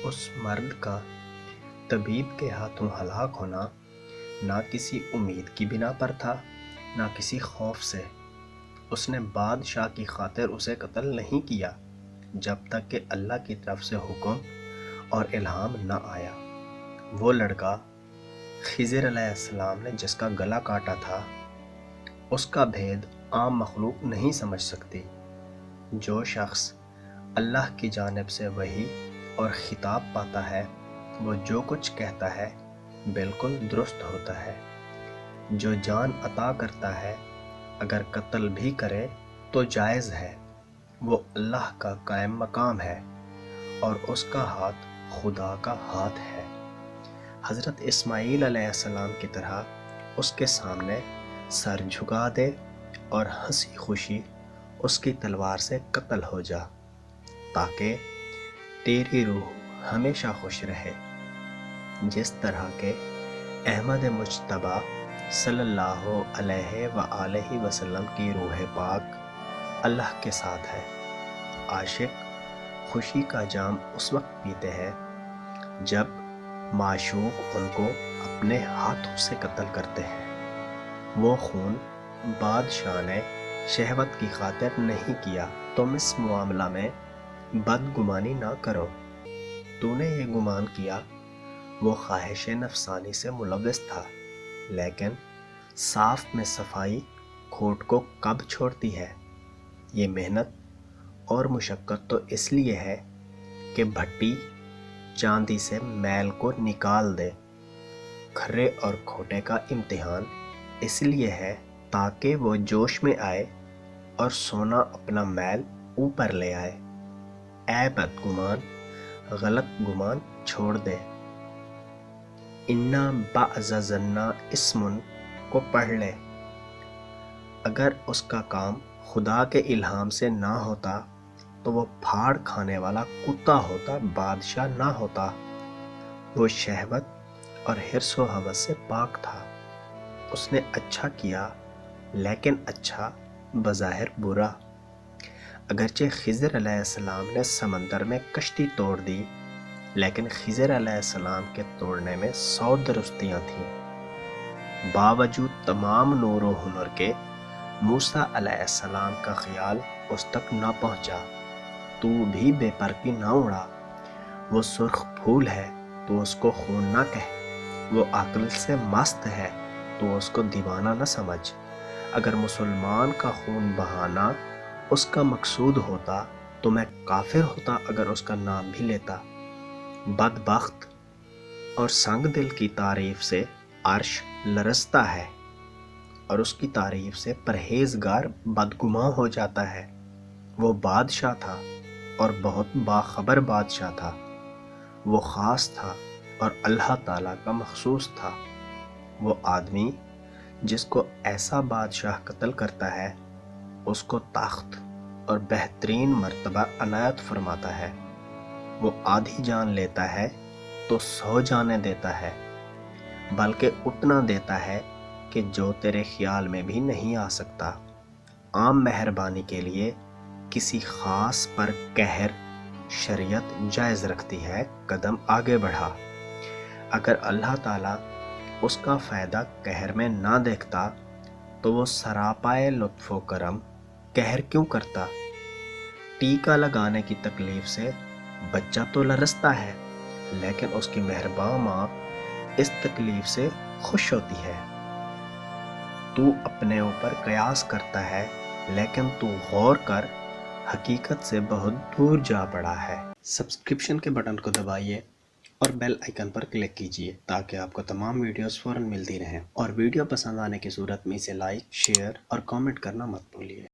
اس مرد کا طبیب کے ہاتھوں ہلاک ہونا نہ کسی امید کی بنا پر تھا نہ کسی خوف سے۔ اس نے بادشاہ کی خاطر اسے قتل نہیں کیا جب تک کہ اللہ کی طرف سے حکم اور الہام نہ آیا۔ وہ لڑکا خضر علیہ السلام نے جس کا گلا کاٹا تھا، اس کا بھید عام مخلوق نہیں سمجھ سکتی۔ جو شخص اللہ کی جانب سے وحی اور خطاب پاتا ہے، وہ جو کچھ کہتا ہے بالکل درست ہوتا ہے۔ جو جان عطا کرتا ہے اگر قتل بھی کرے تو جائز ہے۔ وہ اللہ کا قائم مقام ہے اور اس کا ہاتھ خدا کا ہاتھ ہے۔ حضرت اسماعیل علیہ السلام کی طرح اس کے سامنے سر جھکا دے اور ہنسی خوشی اس کی تلوار سے قتل ہو جا، تاکہ تیری روح ہمیشہ خوش رہے، جس طرح کہ احمد مجتبیٰ صلی اللہ علیہ وآلہ وسلم کی روح پاک اللہ کے ساتھ ہے۔ عاشق خوشی کا جام اس وقت پیتے ہیں جب معشوق ان کو اپنے ہاتھوں سے قتل کرتے ہیں۔ وہ خون بادشاہ نے شہوت کی خاطر نہیں کیا۔ تم اس معاملہ میں بدگمانی نہ کرو۔ تو نے یہ گمان کیا وہ خواہش نفسانی سے ملوث تھا، لیکن صاف میں صفائی کھوٹ کو کب چھوڑتی ہے؟ یہ محنت اور مشقت تو اس لیے ہے کہ بھٹی چاندی سے میل کو نکال دے۔ کھرے اور کھوٹے کا امتحان اس لیے ہے تاکہ وہ جوش میں آئے اور سونا اپنا میل اوپر لے آئے۔ اے بدگمان، غلط گمان چھوڑ دے۔ اِنَّ بَعْضَ الظَّنِّ اسْمٌ کو پڑھ لے۔ اگر اس کا کام خدا کے الہام سے نہ ہوتا تو وہ پھاڑ کھانے والا کتا ہوتا، بادشاہ نہ ہوتا۔ وہ شہوت اور حرص و ہوس سے پاک تھا۔ اس نے اچھا کیا، لیکن اچھا بظاہر برا۔ اگرچہ خضر علیہ السلام نے سمندر میں کشتی توڑ دی، لیکن خضر علیہ السلام کے توڑنے میں 100 درستیاں تھیں۔ باوجود تمام نور و ہنر کے موسیٰ علیہ السلام کا خیال اس تک نہ پہنچا۔ تو بھی بے پر کی نہ اڑا۔ وہ سرخ پھول ہے تو اس کو خون نہ کہہ۔ وہ عقل سے مست ہے تو اس کو دیوانہ نہ سمجھ۔ اگر مسلمان کا خون بہانا اس کا مقصود ہوتا تو میں کافر ہوتا اگر اس کا نام بھی لیتا۔ بدبخت اور سنگ دل کی تعریف سے عرش لرزتا ہے، اور اس کی تعریف سے پرہیزگار بدگماں ہو جاتا ہے۔ وہ بادشاہ تھا اور بہت باخبر بادشاہ تھا۔ وہ خاص تھا اور اللہ تعالیٰ کا مخصوص تھا۔ وہ آدمی جس کو ایسا بادشاہ قتل کرتا ہے، اس کو تخت اور بہترین مرتبہ عنایت فرماتا ہے۔ وہ آدھی جان لیتا ہے تو 100 جانیں دیتا ہے، بلکہ اتنا دیتا ہے کہ جو تیرے خیال میں بھی نہیں آ سکتا۔ عام مہربانی کے لیے کسی خاص پر قہر شریعت جائز رکھتی ہے، قدم آگے بڑھا۔ اگر اللہ تعالیٰ اس کا فائدہ قہر میں نہ دیکھتا تو وہ سراپائے لطف و کرم قہر کیوں کرتا؟ ٹیکا لگانے کی تکلیف سے بچہ تو لرزتا ہے، لیکن اس کی مہربان ماں اس تکلیف سے خوش ہوتی ہے۔ تو اپنے اوپر قیاس کرتا ہے، لیکن تو غور کر، حقیقت سے بہت دور جا پڑا ہے۔ سبسکرپشن کے بٹن کو دبائیے اور بیل آئیکن پر کلک کیجیے تاکہ آپ کو تمام ویڈیوز فوراً ملتی رہیں، اور ویڈیو پسند آنے کی صورت میں اسے لائک، شیئر اور کامنٹ کرنا مت بھولیے۔